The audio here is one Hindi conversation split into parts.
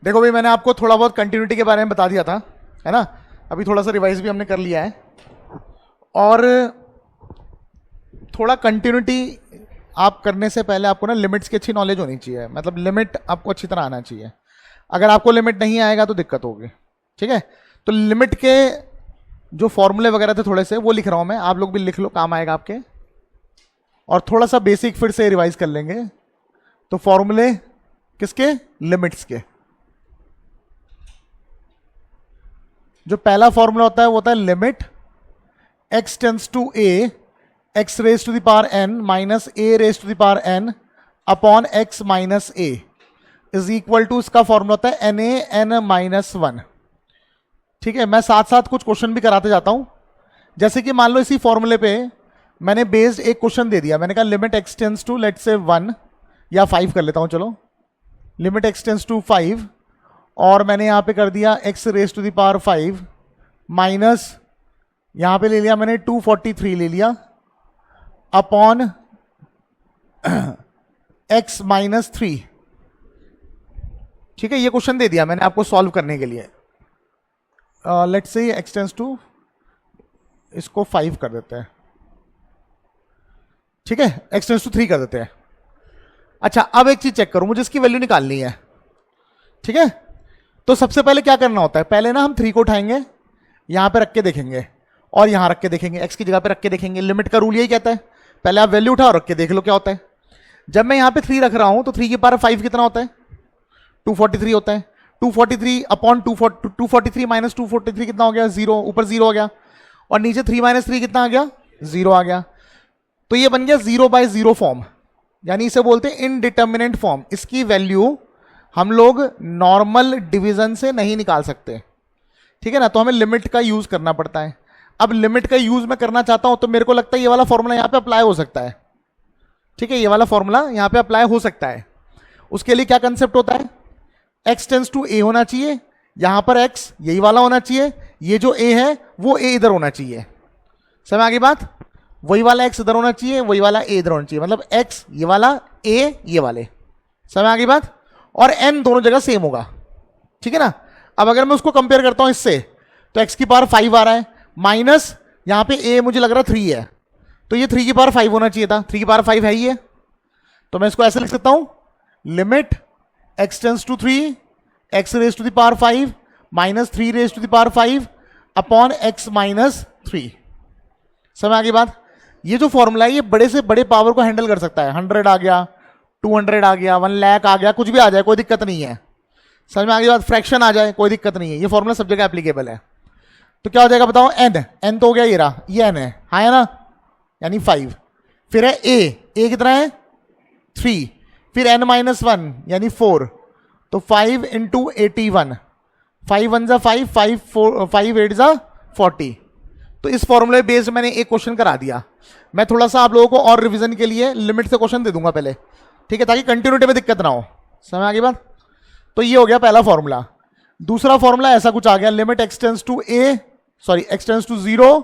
देखो भाई, मैंने आपको थोड़ा बहुत कंटिन्यूटी के बारे में बता दिया था, है ना। अभी थोड़ा सा रिवाइज भी हमने कर लिया है, और थोड़ा कंटिन्यूटी आप करने से पहले आपको ना लिमिट्स की अच्छी नॉलेज होनी चाहिए, मतलब लिमिट आपको अच्छी तरह आना चाहिए। अगर आपको लिमिट नहीं आएगा तो दिक्कत होगी, ठीक है। तो लिमिट के जो फॉर्मूले वगैरह थे थोड़े से वो लिख रहा हूं मैं, आप लोग भी लिख लो, काम आएगा आपके। और थोड़ा सा बेसिक फिर से रिवाइज कर लेंगे। तो फॉर्मूले किसके? लिमिट्स के। जो पहला फॉर्मूला होता है वो होता है limit x tends to a x raise to the power n minus a raise to the power n upon x minus a is equal to, इसका फॉर्मूला होता है na n माइनस 1। ठीक है, मैं साथ साथ कुछ क्वेश्चन भी कराते जाता हूं। जैसे कि मान लो इसी फॉर्मूले पे मैंने बेस्ड एक क्वेश्चन दे दिया, मैंने कहा limit x tends to let's say 1 या 5 कर लेता हूं, चलो लिमिट x टेंस टू 5, और मैंने यहां पे कर दिया x raise to the power 5 minus यहां पे ले लिया मैंने 243 ले लिया अपॉन x माइनस 3। ठीक है, ये क्वेश्चन दे दिया मैंने आपको सॉल्व करने के लिए। Let's say x tends to, इसको 5 कर देते हैं, ठीक है, x टेंस टू 3 कर देते हैं। अच्छा, अब एक चीज चेक करो, मुझे इसकी वैल्यू निकालनी है, ठीक है। तो सबसे पहले क्या करना होता है, पहले ना हम 3 को उठाएंगे, यहां पे रख के देखेंगे और यहां रख के देखेंगे, x की जगह पे रख के देखेंगे। लिमिट का रूल यही कहता है, पहले आप वैल्यू उठाओ, रख के देख लो क्या होता है। जब मैं यहां पे 3 रख रहा हूं तो 3 की पावर 5 कितना होता है? 243 होता है। 243 अपॉन 243 माइनस 243 कितना हो गया? 0। ऊपर 0 हो गया, और नीचे 3 माइनस 3 कितना आ गया? 0 आ गया। तो ये बन गया 0/0 फॉर्म, यानी इसे बोलते हैं इनडिटर्मिनेंट फॉर्म। इसकी वैल्यू हम लोग नॉर्मल डिवीजन से नहीं निकाल सकते, ठीक है ना। तो हमें लिमिट का यूज करना पड़ता है। अब लिमिट का यूज मैं करना चाहता हूं तो मेरे को लगता है ये वाला फॉर्मूला यहां पे अप्लाई हो सकता है, ठीक है, ये वाला फॉर्मूला यहां पे अप्लाई हो सकता है। उसके लिए क्या कंसेप्ट होता है? x टेंस टू a होना चाहिए, यहां पर x यही वाला होना चाहिए, ये जो a है वो a इधर होना चाहिए। समझ आ गई बात? वही वाला x इधर होना चाहिए, वही वाला a इधर होना चाहिए, मतलब x ये वाला, a ये वाले। समझ आ गई बात? और n दोनों जगह सेम होगा, ठीक है ना। अब अगर मैं उसको कंपेयर करता हूं इससे, तो x की पावर 5 आ रहा है, माइनस यहां पे a मुझे लग रहा है 3 है, तो ये 3 की पावर 5 होना चाहिए था। 3 की पावर 5 है ही है, तो मैं इसको ऐसे लिख सकता हूं, limit x tends to 3 x raise to the power 5 minus 3 raise to the power 5 upon x minus 3। समझ आ गई बात? ये जो फॉर्मूला है ये बड़े से बड़े पावर को हैंडल कर सकता है। 100 आ गया, 200 आ गया, 1 लाख आ गया, कुछ भी आ जाए, कोई दिक्कत नहीं है। समझ में आ गई बात? फ्रैक्शन आ जाए, कोई दिक्कत नहीं है, ये फॉर्मूला सब जगह एप्लीकेबल है। तो क्या हो जाएगा बताओ? n तो हो गया, ये रहा, ये n है, हाँ है ना, यानी 5। फिर है a कितना है? 3। फिर n माइनस 1 यानी 4, तो 5 इंटू 81, 5 1 जा 5, 5 8 जा 40। तो इस फॉर्मूले बेस्ड मैंने एक क्वेश्चन करा दिया। मैं थोड़ा सा आप लोगों को और रिवीजन के लिए लिमिट से क्वेश्चन दे दूंगा पहले, ठीक है, ताकि कंटिन्यूटी में दिक्कत ना हो। समझ आ गई बात? तो ये हो गया पहला फॉर्मूला। दूसरा फॉर्मूला ऐसा कुछ आ गया, limit x tends to x tends to 0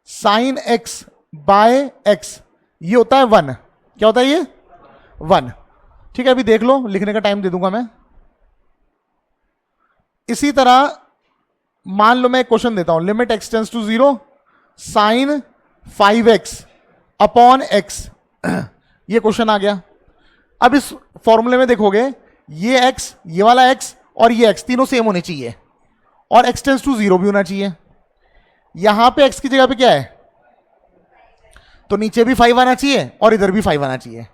sine x by x, ये होता है 1। क्या होता है ये? 1। ठीक है, अभी देख लो, लिखने का टाइम दे दूंगा मैं। इसी तरह मान लो मैं एक क्वेश्चन देता हूं, limit x tends to 0 sine 5x upon x, ये क्वेश्चन आ गया। अब इस फॉर्मूले में देखोगे, ये x, ये वाला x और ये x तीनों सेम होने चाहिए, और x टेंस टू 0 भी होना चाहिए। यहां पे x की जगह पे क्या है? तो नीचे भी 5 आना चाहिए और इधर भी 5 आना चाहिए।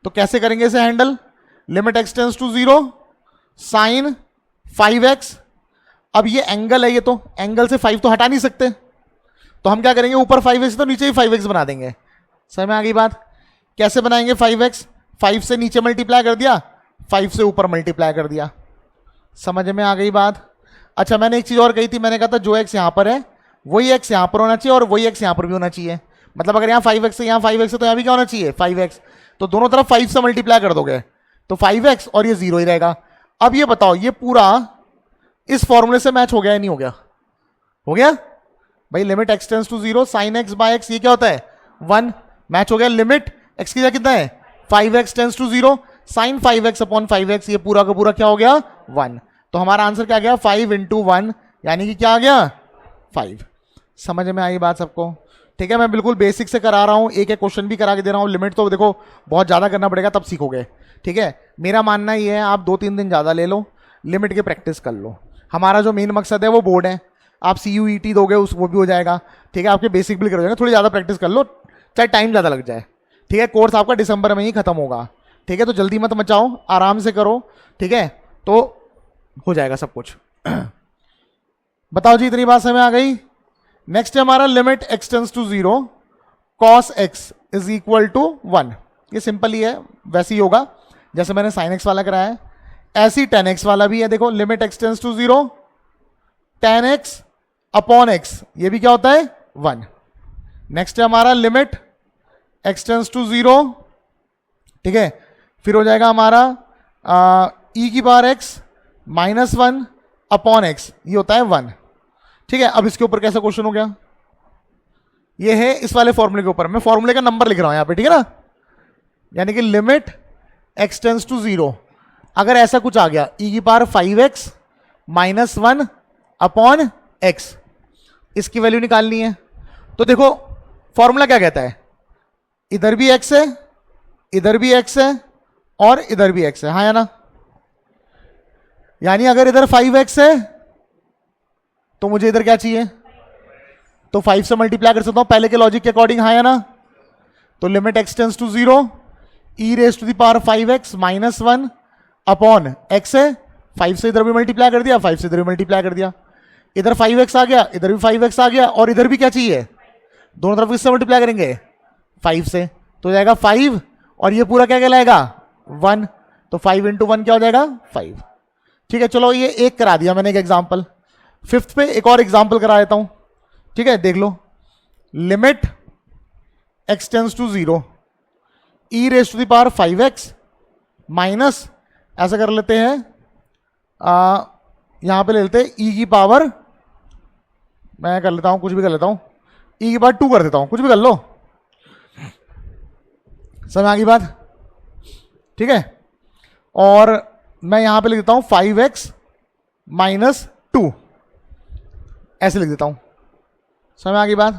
तो कैसे करेंगे इसे handle? Limit x tends to 0 sine 5x, अब ये एंगल है, ये तो एंगल से 5 तो हटा नहीं सकते, तो हम क्या करेंगे, ऊपर 5x तो नीचे ही 5x बना देंगे। समझ में आ गई बात? कैसे बनाएंगे? 5x 5 से नीचे मल्टीप्लाई कर दिया, 5 से ऊपर मल्टीप्लाई कर दिया। समझ में आ गई बात? अच्छा, मैंने एक चीज और कही थी, मैंने कहा था जो x यहां पर है वही x यहां पर होना चाहिए और वही x यहां पर भी होना चाहिए। मतलब अगर यहां 5x है, यहां 5x है, तो यहां भी क्या होना चाहिए? 5x। तो दोनों तरफ 5 से मल्टीप्लाई कर दोगे तो 5x और ये 0 ही रहेगा। अब ये बताओ, ये पूरा इस फॉर्मूले से मैच हो गया या नहीं हो गया? हो गया भाई। Limit x tends to 0 sine x by x, ये क्या होता है? 1। मैच हो गया। लिमिट x की जगह कितना है? 5x tense to 0 sine 5x upon 5x, ये पूरा का पूरा क्या हो गया? 1। तो हमारा आंसर क्या गया 5 इंटू 1, यानी कि क्या आ गया 5। समझ में आई बात सबको? ठीक है, मैं बिल्कुल बेसिक से करा रहा हूं, एक एक क्वेश्चन भी करा के दे रहा हूं। लिमिट तो देखो बहुत ज्यादा करना पड़ेगा तब सीखोगे। ठीक है, मेरा मानना ये है आप 2-3 दिन ज्यादा ले लो, लिमिट की प्रैक्टिस कर लो। हमारा जो मेन मकसद है वो बोर्ड है, आप CUET दोगे उस वो भी हो जाएगा। ठीक है, आपके बेसिक भी कर जाएंगे, थोड़ी ज़्यादा प्रैक्टिस कर लो, चाहे टाइम ज़्यादा लग जाए। ठीक है, कोर्स आपका दिसंबर में ही खत्म होगा। ठीक है, तो जल्दी मत मचाओ, आराम से करो। ठीक है, तो हो जाएगा सब कुछ। बताओ जी, इतनी बात समझ में आ गई? नेक्स्ट है हमारा limit x tends to 0 cos x is equal to 1। ये सिंपल ही है, वैसे ही होगा जैसे मैंने sin x वाला कराया है, ऐसे ही tan x वाला भी है। देखो limit x tends to 0 tan x upon x, ये भी क्या होता है 1। नेक्स्ट है हमारा लिमिट x टेंड्स टू 0, ठीक है, फिर हो जाएगा हमारा e की power x minus 1 upon x, ये होता है 1। ठीक है, अब इसके ऊपर कैसा क्वेश्चन हो गया? ये है इस वाले फॉर्मूले के ऊपर, मैं फॉर्मूले का नंबर लिख रहा हूं यहां पे, ठीक है ना, यानी कि लिमिट x टेंड्स टू 0, अगर ऐसा कुछ आ गया e की power 5x minus 1 upon x, इसकी वैल्यू निकालनी है। तो देखो फॉर्मूला क्या कहता है, इधर भी x है, इधर भी x है और इधर भी x है, हाँ या ना? यानी अगर इधर 5x है तो मुझे इधर क्या चाहिए, तो 5 से मल्टीप्लाई कर सकता हूं पहले के लॉजिक के अकॉर्डिंग, हाँ या ना? तो limit x tends to 0 e raise to the power 5x minus 1 upon x है, 5 से इधर भी मल्टीप्लाई कर दिया, 5 से इधर भी मल्टीप्लाई कर दिया, इधर 5x आ गया, इधर भी 5x आ गया, और इधर भी क्या चाहिए, दोनों तरफ किससे मल्टीप्लाई करेंगे 5 से, तो हो जाएगा 5, और ये पूरा क्या कहलाएगा 1, तो 5 इंटू 1 क्या हो जाएगा 5। ठीक है, चलो ये एक करा दिया मैंने एक एग्जाम्पल, 5th पे एक और एग्जाम्पल करा देता हूं। ठीक है, देख लो, limit x tends to 0 e raise to the power 5x minus, ऐसा कर लेते हैं, यहां पे ले लेते हैं e की पावर, मैं कर लेता हूं, कुछ भी कर लेता हूं, e की पावर 2 कर देता हूं, कुछ भी कर लो, समझ आ गई बात? ठीक है, और मैं यहां पे लिख देता हूं 5x माइनस 2, ऐसे लिख देता हूं, समझ आ गई बात?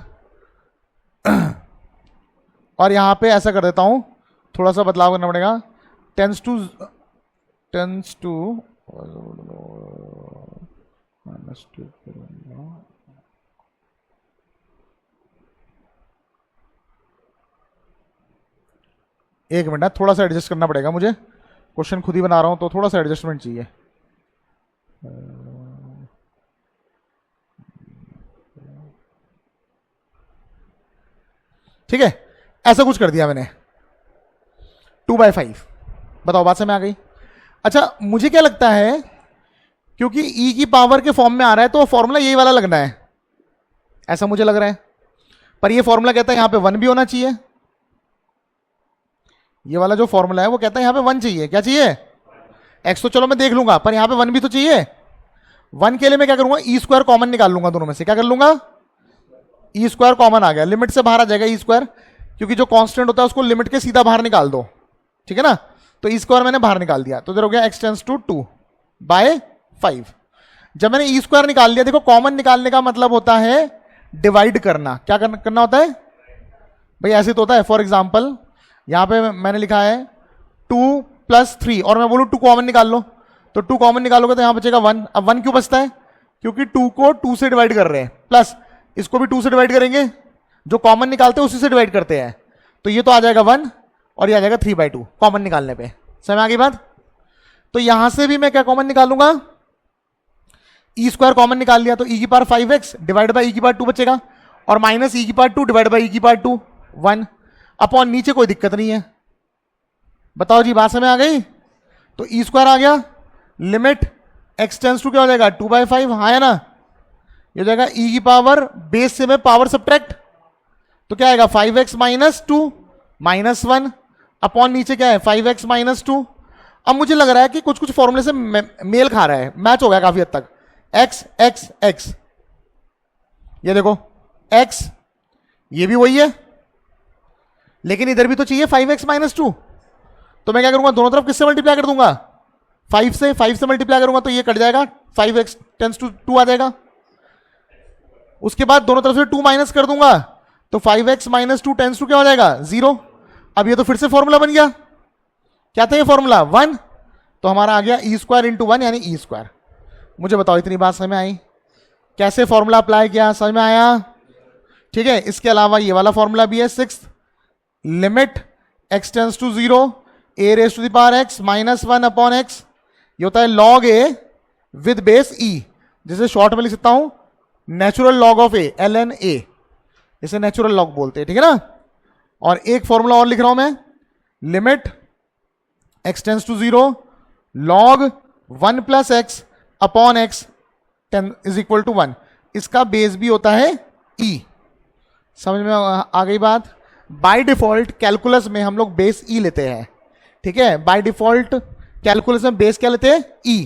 और यहां पे ऐसा कर देता हूं, थोड़ा सा बदलाव करना पड़ेगा, टेंस टू माइनस 2, एक मिनट, थोड़ा सा एडजस्ट करना पड़ेगा मुझे, क्वेश्चन खुद ही बना रहा हूं तो थोड़ा सा एडजस्टमेंट चाहिए। ठीक है, ऐसा कुछ कर दिया मैंने 2/5। बताओ बात समझ में आ गई? अच्छा, मुझे क्या लगता है, क्योंकि e की पावर के फॉर्म में आ रहा है तो फॉर्मूला यही वाला लगना है, ऐसा मुझे लग रहा है, पर ये फॉर्मूला कहता है यहां पे 1 भी होना चाहिए। ये वाला जो फॉर्मूला है वो कहता है यहां पे 1 चाहिए, क्या चाहिए x, तो चलो मैं देख लूंगा, पर यहां पे 1 भी तो चाहिए। 1 के लिए मैं क्या करूंगा, ई स्क्वायर कॉमन निकाल लूंगा दोनों में से, क्या कर लूंगा, ई स्क्वायर कॉमन आ गया, लिमिट से बाहर आ जाएगा ई स्क्वायर, क्योंकि जो कांस्टेंट होता है उसको लिमिट के सीधा बाहर निकाल दो, ठीक है ना, तो ई स्क्वायर मैंने बाहर निकाल दिया, तो इधर हो गया x टेंड्स टू 2/5। जब मैंने ई स्क्वायर निकाल लिया, देखो कॉमन निकालने का मतलब होता है डिवाइड करना, क्या करना होता है भाई, ऐसे तो होता है। फॉर एग्जाम्पल यहां पे मैंने लिखा है 2 + 3, और मैं बोलूं 2 कॉमन निकाल लो, तो 2 कॉमन निकालोगे तो यहां बचेगा 1। अब 1 क्यों बचता है, क्योंकि 2 को 2 से डिवाइड कर रहे हैं, प्लस इसको भी 2 से डिवाइड करेंगे, जो कॉमन निकालते हैं उसी से डिवाइड करते हैं, तो ये तो आ जाएगा 1 और ये आ जाएगा 3/2 कॉमन निकालने पे। समझ आ गई बात? तो यहां से भी मैं क्या कॉमन निकालूंगा, ई स्क्वायर कॉमन निकाल लिया, तो e की power 5x divide by e की पावर 2 बचेगा, और माइनस e की पावर 2 डिवाइड बाई e की पावर 2 1 अपॉन, नीचे कोई दिक्कत नहीं है। बताओ जी बात समझ आ गई? तो ई स्क्वायर आ गया, लिमिट x टेंड्स टू क्या हो जाएगा 2/5, हाँ है ना, ये हो जाएगा e की पावर, बेस से मैं पावर सब्ट्रैक्ट, तो क्या आएगा 5x माइनस 2 माइनस 1 अपॉन, नीचे क्या है 5x माइनस 2। अब मुझे लग रहा है कि कुछ कुछ फॉर्मूले से मेल खा रहा है, मैच हो गया काफी हद तक, x x x, ये देखो x, ये भी वही है, लेकिन इधर भी तो चाहिए 5x माइनस 2, तो मैं क्या करूंगा, दोनों तरफ किससे मल्टीप्लाई कर दूंगा 5 से मल्टीप्लाई करूंगा तो ये कट जाएगा, 5x टेंस टू 2 आ जाएगा। उसके बाद दोनों तरफ से 2 माइनस कर दूंगा तो 5x माइनस 2 टेंस टू क्या हो जाएगा 0। अब ये तो फिर से फॉर्मूला बन गया, क्या था ये फॉर्मूला 1, तो हमारा आ गया ई स्क्वायर इंटू 1 यानी ई स्क्वायर। मुझे बताओ इतनी बात समझ में आई, कैसे फॉर्मूला अप्लाई किया, समझ में आया? ठीक है, इसके अलावा ये वाला फॉर्मूला भी है, 6 limit x tends to 0 a raise to the power x minus 1 upon x, ये होता है log a with base e, जिसे शॉर्ट में लिख सकता हूं natural log of a, ln a, इसे नेचुरल लॉग बोलते हैं, ठीक है ना। और एक फॉर्मूला और लिख रहा हूं मैं, limit x tends to 0 log 1 plus X upon X is equal to 1, इसका बेस भी होता है e। समझ में आ गई बात? बाय डिफॉल्ट कैलकुलस में हम लोग बेस ई लेते हैं, ठीक है। बाय डिफॉल्ट कैलकुलस में बेस क्या लेते हैं? ई।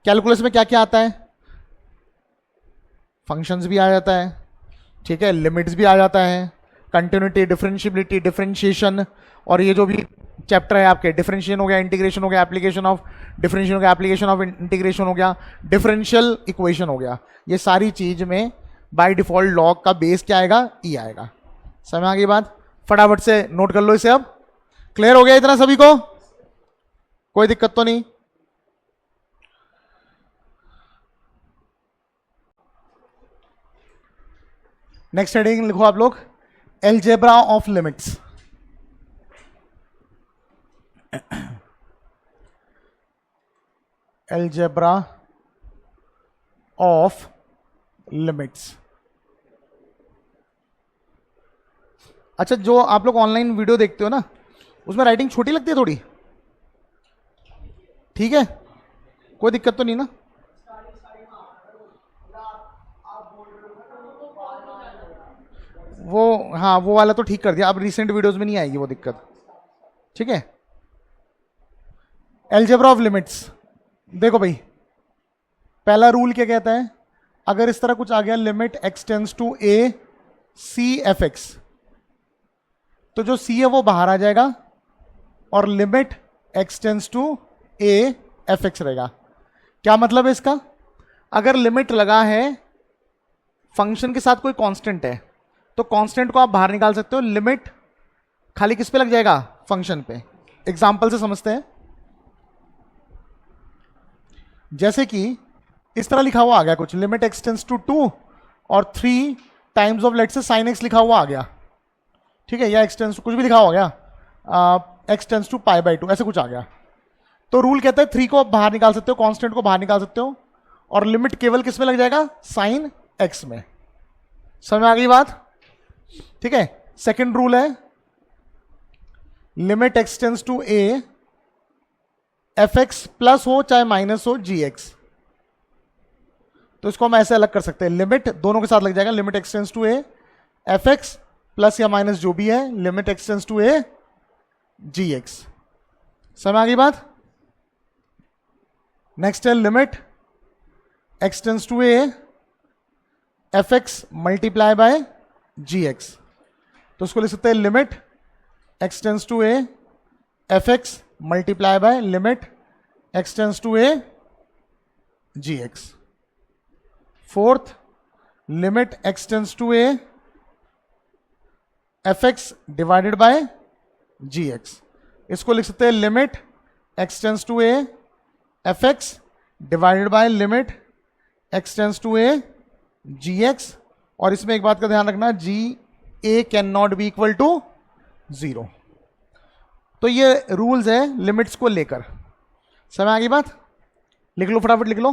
कैलकुलस में क्या क्या आता है? फंक्शंस भी आ जाता है, ठीक है, लिमिट्स भी आ जाता है, कंटिन्यूटी, डिफरेंशियबिलिटी, डिफरेंशिएशन, और ये जो भी चैप्टर है आपके, डिफरेंशिएशन हो गया, इंटीग्रेशन हो गया, एप्लीकेशन ऑफ डिफरेंशिएशन हो गया, एप्लीकेशन ऑफ इंटीग्रेशन हो गया, डिफरेंशियल इक्वेशन हो गया, ये सारी चीज में बाय डिफॉल्ट लॉग का बेस क्या आएगा? ई आएगा। समझ आ गई बात? फटाफट से नोट कर लो इसे। अब क्लियर हो गया इतना सभी को? कोई दिक्कत तो नहीं? नेक्स्ट हेडिंग लिखो आप लोग, algebra of limits. Algebra of limits. अच्छा, जो आप लोग ऑनलाइन वीडियो देखते हो ना, उसमें राइटिंग छोटी लगती है थोड़ी? ठीक है, कोई दिक्कत तो नहीं ना? वो हाँ, वो वाला तो ठीक कर दिया, अब रिसेंट वीडियोस में नहीं आएगी वो दिक्कत, ठीक है। एलजेब्रा ऑफ लिमिट्स, देखो भाई, पहला रूल क्या कहता है? अगर इस तरह कुछ आ गया, limit x tends to A C F X, तो जो सी है वो बाहर आ जाएगा और limit x tends to A F X रहेगा। क्या मतलब है इसका? अगर लिमिट लगा है फंक्शन के साथ कोई कांस्टेंट है, तो कांस्टेंट को आप बाहर निकाल सकते हो, लिमिट खाली किस पे लग जाएगा? फंक्शन पे। एग्जांपल से समझते हैं, जैसे कि इस तरह लिखा हुआ आ गया कुछ, लिमिट एक्स टेंस टू 2 और 3 टाइम्स ऑफ लेट से साइन एक्स लिखा हुआ आ गया, ठीक है, या एक्स टेंस टू कुछ भी लिखा हुआ गया, X tends to pi by 2 ऐसे कुछ आ गया। तो रूल कहता है 3 को आप बाहर निकाल सकते हो, कांस्टेंट को बाहर निकाल सकते हो, और लिमिट केवल किस में लग जाएगा? साइन एक्स में। समझ में आ गई बात? ठीक है। सेकंड रूल है, limit x tends to A F x plus हो चाहे माइनस हो जी एक्स, तो इसको हम ऐसे अलग कर सकते हैं, लिमिट दोनों के साथ लग जाएगा, limit x tends to A F x plus या माइनस जो भी है, limit x tends to a g x. समझ आ गई बात? नेक्स्ट है limit x tends to A F x multiply by g x, तो उसको लिख सकते हैं limit x tends to A F x multiply by limit x tends to a g x. Fourth, limit x tends to A F x divided by g x, इसको लिख सकते हैं limit x tends to A F x divided by limit x tends to a g x. और इसमें एक बात का ध्यान रखना, g a can not be equal to 0। तो ये रूल्स है लिमिट्स को लेकर। समझ आ गई बात? लिख लो फटाफट लिख लो।